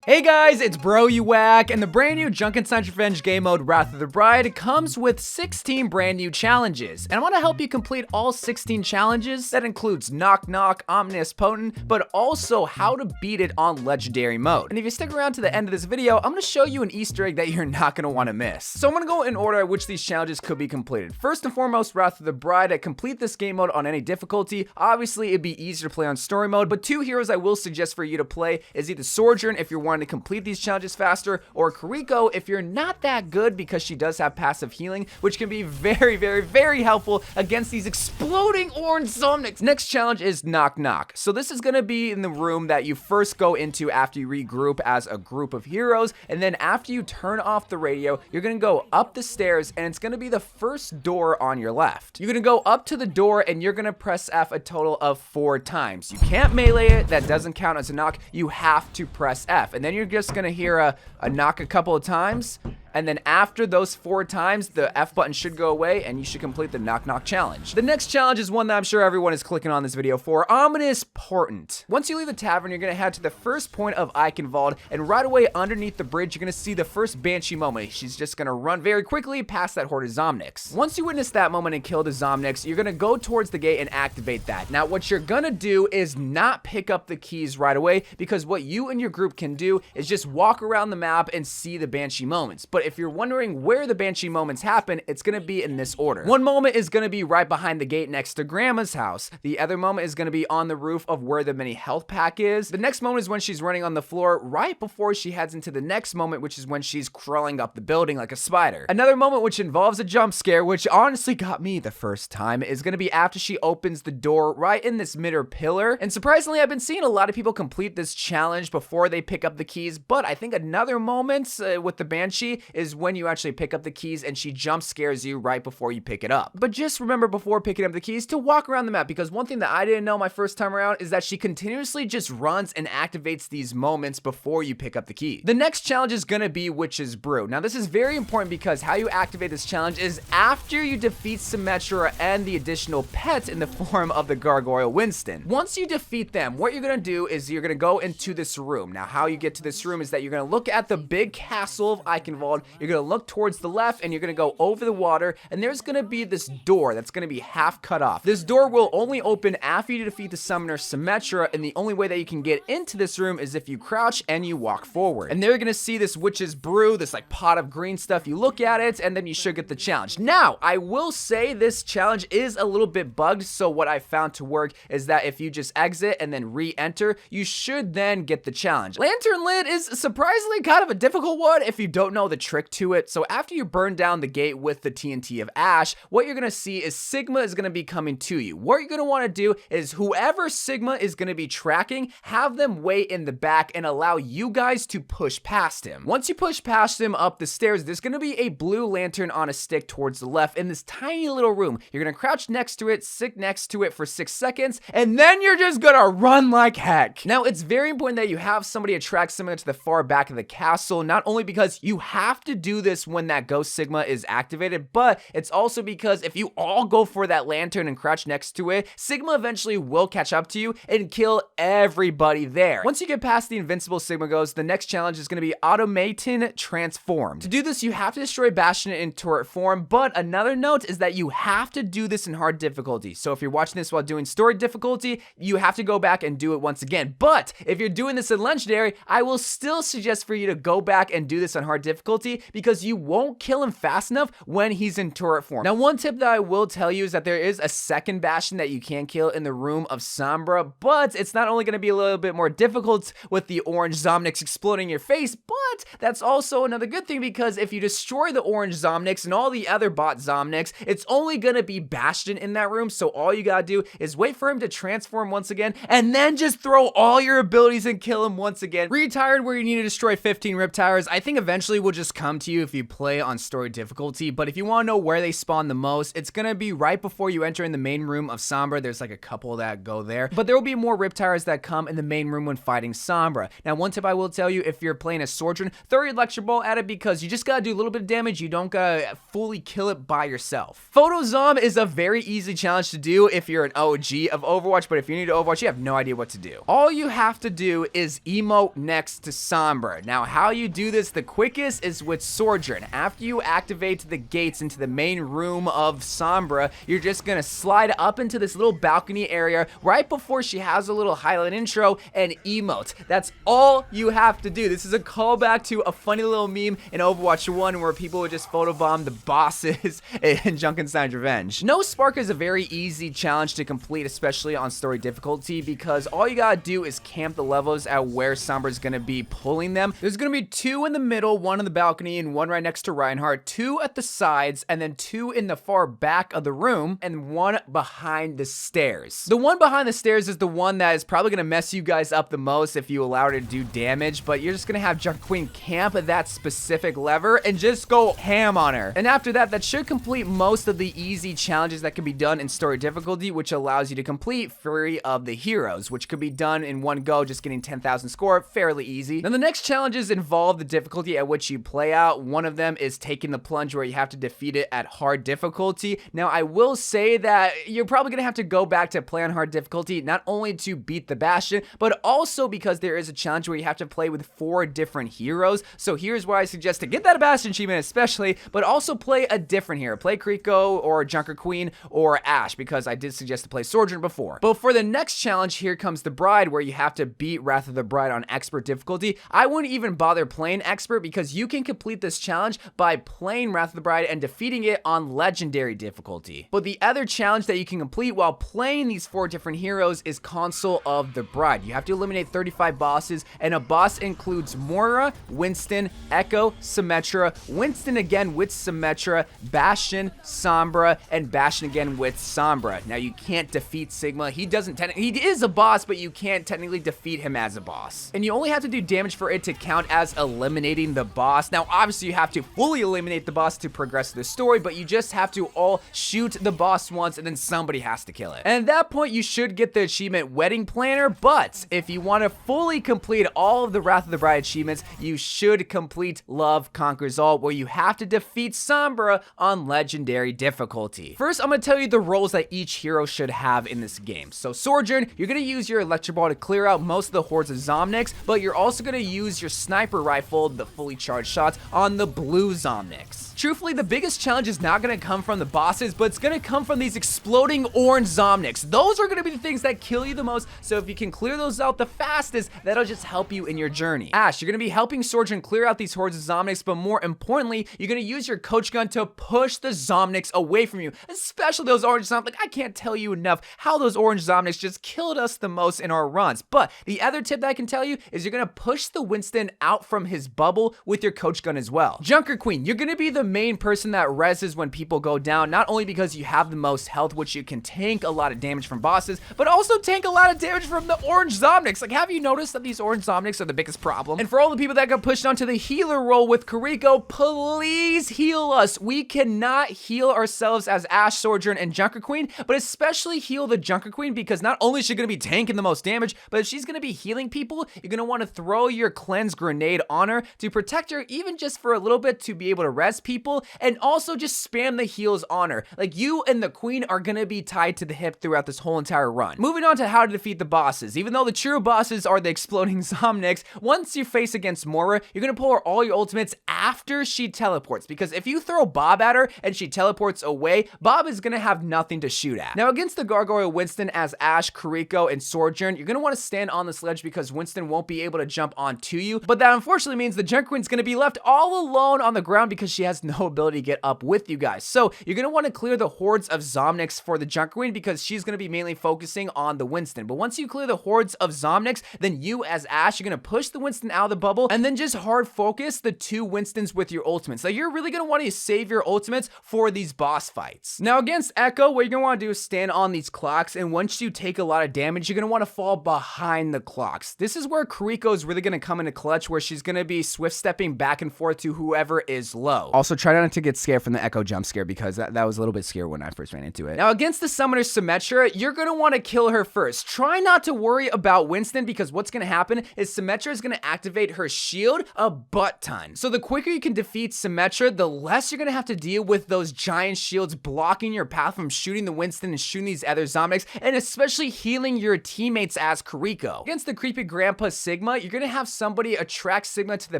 Hey guys, it's Bro, You Whack, and the brand new Junkenstein's Revenge game mode Wrath of the Bride comes with 16 brand new challenges, and I want to help you complete all 16 challenges. That includes Knock Knock, Ominous Portent, but also how to beat it on Legendary mode. And if you stick around to the end of this video, I'm going to show you an Easter egg that you're not going to want to miss. So I'm going to go in order at which these challenges could be completed. First and foremost, Wrath of the Bride. I complete this game mode on any difficulty. Obviously, it'd be easier to play on story mode, but two heroes I will suggest for you to play is either Sojourn if you're wanting to complete these challenges faster, or Kariko if you're not that good, because she does have passive healing, which can be very helpful against these exploding orange zombies. Next challenge is Knock Knock. So this is going to be in the room that you first go into after you regroup as a group of heroes, and then after you turn off the radio, you're going to go up the stairs, and it's going to be the first door on your left. You're going to go up to the door, and you're going to press F a total of 4 times. You can't melee it. That doesn't count as a knock. You have to press F, and then you're just gonna hear a knock a couple of times, and then after those 4 times, the F button should go away, and you should complete the Knock Knock challenge. The next challenge is one that I'm sure everyone is clicking on this video for, Ominous Portent. Once you leave the tavern, you're gonna head to the first point of Eichenwald, and right away underneath the bridge, you're gonna see the first Banshee moment. She's just gonna run very quickly past that horde of Zomnics. Once you witness that moment and kill the Zomnics, you're gonna go towards the gate and activate that. Now, what you're gonna do is not pick up the keys right away, because what you and your group can do is just walk around the map and see the Banshee moments. But if you're wondering where the Banshee moments happen, it's going to be in this order. One moment is going to be right behind the gate next to Grandma's house. The other moment is going to be on the roof of where the mini health pack is. The next moment is when she's running on the floor right before she heads into the next moment, which is when she's crawling up the building like a spider. Another moment which involves a jump scare, which honestly got me the first time, is going to be after she opens the door right in this middle pillar. And surprisingly, I've been seeing a lot of people complete this challenge before they pick up the keys, but I think another moment with the Banshee is when you actually pick up the keys and she jump scares you right before you pick it up. But just remember before picking up the keys to walk around the map, because one thing that I didn't know my first time around is that she continuously just runs and activates these moments before you pick up the key. The next challenge is gonna be Witch's Brew. Now this is very important because how you activate this challenge is after you defeat Symmetra and the additional pet in the form of the gargoyle Winston. Once you defeat them, what you're gonna do is you're gonna go into this room. Now how you get to this room is that you're gonna look at the big castle of Eichenwald, you're gonna look towards the left, and you're gonna go over the water, and there's gonna be this door that's gonna be half cut off. This door will only open after you defeat the summoner Symmetra, and the only way that you can get into this room is if you crouch and you walk forward. And they're gonna see this Witch's Brew, this like pot of green stuff. You look at it, and then you should get the challenge. Now, I will say this challenge is a little bit bugged, so what I found to work is that if you just exit and then re-enter, you should then get the challenge. Lantern Lid is surprisingly kind of a difficult one if you don't know the trick to it. So after you burn down the gate with the TNT of Ash, what you're gonna see is Sigma is gonna be coming to you. What you're gonna wanna do is whoever Sigma is gonna be tracking, have them wait in the back and allow you guys to push past him. Once you push past him up the stairs, there's gonna be a blue lantern on a stick towards the left in this tiny little room. You're gonna crouch next to it, sit next to it for 6 seconds, and then you're just gonna run like heck. Now, it's very important that you have somebody attract Sigma to the far back of the castle, not only because you have to do this when that Ghost Sigma is activated, but it's also because if you all go for that lantern and crouch next to it, Sigma eventually will catch up to you and kill everybody there. Once you get past the invincible Sigma Ghost, the next challenge is going to be Automaton Transformed. To do this, you have to destroy Bastion in turret form, but another note is that you have to do this in hard difficulty. So if you're watching this while doing story difficulty, you have to go back and do it once again. But if you're doing this in legendary, I will still suggest for you to go back and do this on hard difficulty, because you won't kill him fast enough when he's in turret form. Now, one tip that I will tell you is that there is a second Bastion that you can kill in the room of Sombra, but it's not only going to be a little bit more difficult with the orange Zomnics exploding in your face, but that's also another good thing, because if you destroy the orange Zomnics and all the other bot Zomnics, it's only going to be Bastion in that room, so all you gotta do is wait for him to transform once again, and then just throw all your abilities and kill him once again. Retired where you need to destroy 15 Rip Towers. I think eventually we'll just come to you if you play on story difficulty, but if you want to know where they spawn the most, it's gonna be right before you enter in the main room of Sombra. There's like a couple that go there, but there will be more Riptires that come in the main room when fighting Sombra. Now, one tip I will tell you, if you're playing a Sojourn, throw your Electro Ball at it because you just gotta do a little bit of damage. You don't gotta fully kill it by yourself. Photozomb is a very easy challenge to do if you're an OG of Overwatch, but if you're new to Overwatch, you have no idea what to do. All you have to do is emote next to Sombra. Now, how you do this the quickest is with Sojourn. After you activate the gates into the main room of Sombra, you're just gonna slide up into this little balcony area right before she has a little highlight intro and emote. That's all you have to do. This is a callback to a funny little meme in Overwatch 1 where people would just photobomb the bosses in Junkenstein's Revenge. No Spark is a very easy challenge to complete, especially on story difficulty, because all you gotta do is camp the levels at where Sombra's gonna be pulling them. There's gonna be 2 in the middle, 1 on the balcony, and 1 right next to Reinhardt, 2 at the sides, and then 2 in the far back of the room, and 1 behind the stairs. The one behind the stairs is the one that is probably gonna mess you guys up the most if you allow her to do damage, but you're just gonna have Junker Queen camp that specific lever and just go ham on her. And after that, that should complete most of the easy challenges that can be done in story difficulty, which allows you to complete free of the heroes, which could be done in one go, just getting 10,000 score, fairly easy. Then the next challenges involve the difficulty at which you play out. One of them is taking the plunge, where you have to defeat it at hard difficulty. Now, I will say that you're probably gonna have to go back to play on hard difficulty, not only to beat the Bastion, but also because there is a challenge where you have to play with 4 different heroes. So here's where I suggest to get that Bastion achievement especially, but also play a different hero. Play Kriko or Junker Queen or Ashe, because I did suggest to play Sojourn before. But for the next challenge, here comes the Bride, where you have to beat Wrath of the Bride on expert difficulty. I wouldn't even bother playing expert because you can complete this challenge by playing Wrath of the Bride and defeating it on legendary difficulty. But the other challenge that you can complete while playing these 4 different heroes is Console of the Bride. You have to eliminate 35 bosses, and a boss includes Moira, Winston, Echo, Symmetra, Winston again with Symmetra, Bastion, Sombra, and Bastion again with Sombra. Now, you can't defeat Sigma. He is a boss, but you can't technically defeat him as a boss. And you only have to do damage for it to count as eliminating the boss. Now, obviously, you have to fully eliminate the boss to progress the story, but you just have to all shoot the boss once, and then somebody has to kill it. And at that point, you should get the achievement Wedding Planner, but if you want to fully complete all of the Wrath of the Bride achievements, you should complete Love Conquers All, where you have to defeat Sombra on legendary difficulty. First, I'm going to tell you the roles that each hero should have in this game. So Sojourn, you're going to use your Electro Ball to clear out most of the hordes of Zomnics, but you're also going to use your Sniper Rifle, the fully charged shots, on the blue Zomnics. Truthfully, the biggest challenge is not going to come from the bosses, but it's going to come from these exploding orange Zomnics. Those are going to be the things that kill you the most, so if you can clear those out the fastest, that'll just help you in your journey. Ashe, you're going to be helping Sojourn clear out these hordes of Zomnics, but more importantly, you're going to use your Coach Gun to push the Zomnics away from you, especially those orange Zomnics. Like, I can't tell you enough how those orange Zomnics just killed us the most in our runs. But the other tip that I can tell you is you're going to push the Winston out from his bubble with your Coach Gun as well. Junker Queen, you're going to be the main person that reses when people go down, not only because you have the most health, which you can tank a lot of damage from bosses, but also tank a lot of damage from the orange Zomnics. Like, have you noticed that these orange Zomnics are the biggest problem? And for all the people that got pushed onto the healer role with Kiriko, please heal us. We cannot heal ourselves as Ashe, Sojourn, and Junker Queen, but especially heal the Junker Queen, because not only is she going to be tanking the most damage, but if she's going to be healing people, you're going to want to throw your cleanse grenade on her to protect her, even just for a little bit, to be able to res people, and also just spam the heals on her. Like, you and the Queen are going to be tied to the hip throughout this whole entire run. Moving on to how to defeat the bosses. Even though the true bosses are the exploding Zomnics, once you face against Moira, you're going to pull her all your ultimates after she teleports, because if you throw Bob at her and she teleports away, Bob is going to have nothing to shoot at. Now, against the Gargoyle Winston as Ashe, Kiriko, and Sojourn, you're going to want to stand on this ledge because Winston won't be able to jump onto you, but that unfortunately means the Junker Queen's going to be left all alone on the ground because she has no ability to get up with you guys. So you're going to want to clear the hordes of Zomnics for the Junker Queen because she's going to be mainly focusing on the Winston. But once you clear the hordes of Zomnics, then you as Ashe, you're going to push the Winston out of the bubble and then just hard focus the 2 Winstons with your ultimates. So you're really going to want to save your ultimates for these boss fights. Now, against Echo, what you're going to want to do is stand on these clocks, and once you take a lot of damage, you're going to want to fall behind the clocks. This is where Kiriko is really going to come into clutch, where she's going to be swift stepping back and and forth to whoever is low. Also, try not to get scared from the echo jump scare because that was a little bit scary when I first ran into it. Now, against the summoner Symmetra, you're gonna want to kill her first. Try not to worry about Winston because what's gonna happen is Symmetra is gonna activate her shield a butt ton. So the quicker you can defeat Symmetra, the less you're gonna have to deal with those giant shields blocking your path from shooting the Winston and shooting these other zombies, and especially healing your teammates as Kiriko. Against the creepy grandpa Sigma, you're gonna have somebody attract Sigma to the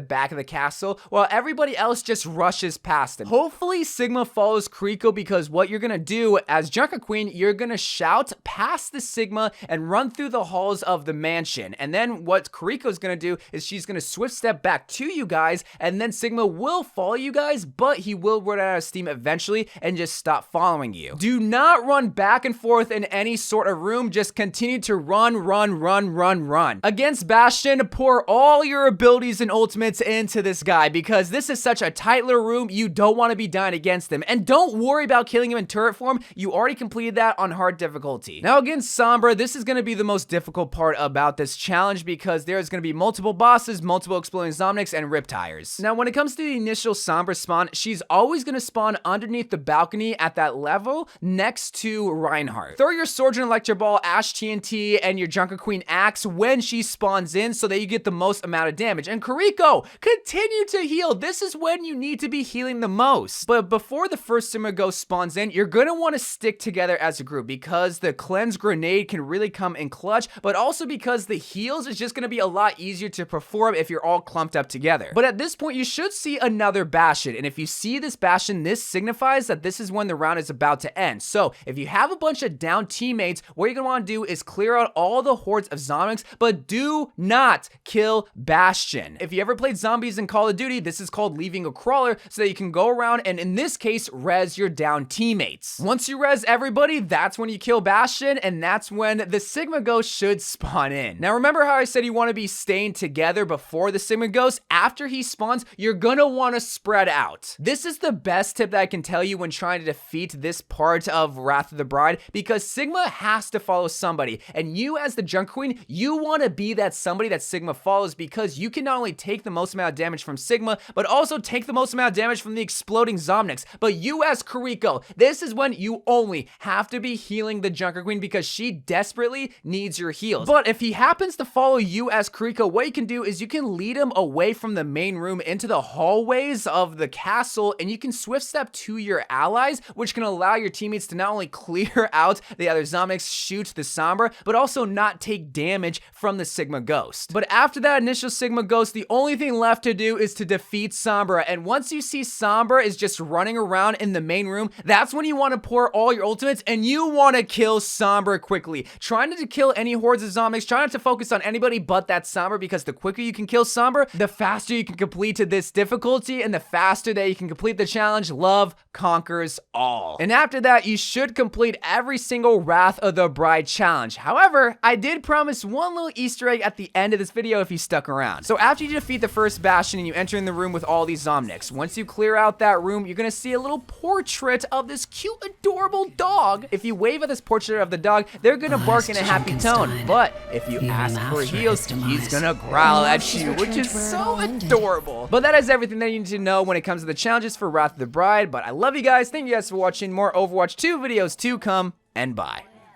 back of the castle while everybody else just rushes past him. Hopefully Sigma follows Kiriko because what you're gonna do as Junker Queen, you're gonna shout past the Sigma and run through the halls of the mansion. And then what Kiriko's gonna do is she's gonna swift step back to you guys, and then Sigma will follow you guys, but he will run out of steam eventually and just stop following you. Do not run back and forth in any sort of room, just continue to run. Against Bastion, pour all your abilities and ultimates into this guy because this is such a tight little room, you don't want to be dying against him. And don't worry about killing him in turret form, you already completed that on hard difficulty. Now against Sombra, this is going to be the most difficult part about this challenge because there's going to be multiple bosses, multiple exploding zomnics, and riptires. Now when it comes to the initial Sombra spawn, she's always going to spawn underneath the balcony at that level next to Reinhardt. Throw your Sword and Electro Ball, Ash TNT, and your Junker Queen Axe when she spawns in so that you get the most amount of damage. And Kiriko, continue to heal. This is when you need to be healing the most. But before the first Sigma Ghost spawns in, you're going to want to stick together as a group because the cleanse grenade can really come in clutch, but also because the heals is just going to be a lot easier to perform if you're all clumped up together. But at this point, you should see another Bastion. And if you see this Bastion, this signifies that this is when the round is about to end. So if you have a bunch of down teammates, what you're going to want to do is clear out all the hordes of zombies, but do not kill Bastion. If you ever played zombies in Call of Duty, this is called leaving a crawler so that you can go around and in this case, res your down teammates. Once you res everybody, that's when you kill Bastion, and that's when the Sigma Ghost should spawn in. Now remember how I said you want to be staying together before the Sigma Ghost? After he spawns, you're gonna want to spread out. This is the best tip that I can tell you when trying to defeat this part of Wrath of the Bride because Sigma has to follow somebody, and you as the Junker Queen, you want to be that somebody that Sigma follows because you can not only take the most amount of damage from Sigma, but also take the most amount of damage from the exploding zomnics. But you as Kiriko, this is when you only have to be healing the Junker Queen because she desperately needs your heals. But if he happens to follow you as Kiriko, what you can do is you can lead him away from the main room into the hallways of the castle, and you can swift step to your allies, which can allow your teammates to not only clear out the other zomnics, shoot the Sombra, but also not take damage from the Sigma Ghost. But after that initial Sigma Ghost, the only thing left to do is to defeat Sombra. And once you see Sombra is just running around in the main room, that's when you want to pour all your ultimates and you want to kill Sombra quickly. Try not to kill any hordes of zombies, try not to focus on anybody but that Sombra because the quicker you can kill Sombra, the faster you can complete this difficulty and the faster that you can complete the challenge. Love conquers all. And after that, you should complete every single Wrath of the Bride challenge. However, I did promise one little Easter egg at the end of this video if you stuck around. So after you defeat the first Bastion and you enter in the room with all these zomnics, once you clear out that room, you're gonna see a little portrait of this cute, adorable dog. If you wave at this portrait of the dog, they're gonna bark in a happy tone. But if you ask for heals, he's gonna growl at you, which is so adorable. But that is everything that you need to know when it comes to the challenges for Wrath of the Bride. But I love you guys. Thank you guys for watching. More Overwatch 2 videos to come, and bye.